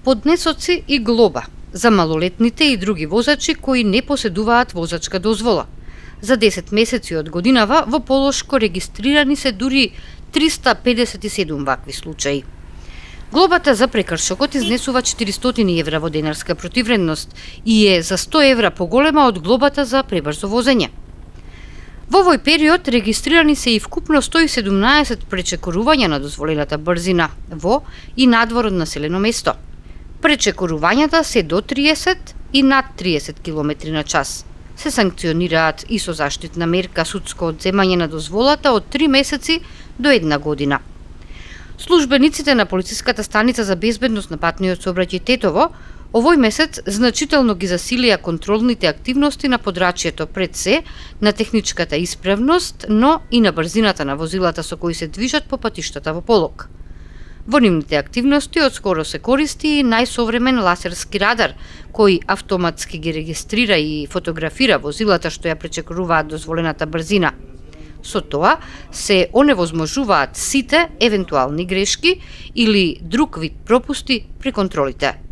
поднесоци и глоба за малолетните и други возачи кои не поседуваат возачка дозвола. За 10 месеци од годинава во Полошко регистрирани се дури 357 вакви случаи. Глобата за прекршокот изнесува 400 евра во денарска противредност и е за 100 евра поголема од глобата за пребрзо возење. Во овој период регистрирани се и вкупно 117 пречекорувања на дозволената брзина во и надвор од населено место. Пречекорувањата се до 30 и над 30 км на час. Се санкционираат и со заштитна мерка судско одземање на дозволата од 3 месеци до 1 година. Службениците на полициската станица за безбедност на патниот сообраќај Тетово овој месец значително ги засилија контролните активности на подрачјето, пред се на техничката исправност, но и на брзината на возилата со кои се движат по патиштата во Полог. Во нивните активности одскоро се користи и најсовремен лазерски радар, кој автоматски ги регистрира и фотографира возилата што ја пречекоруваат дозволената брзина. Со тоа се оневозможуваат сите евентуални грешки или друг вид пропусти при контролите.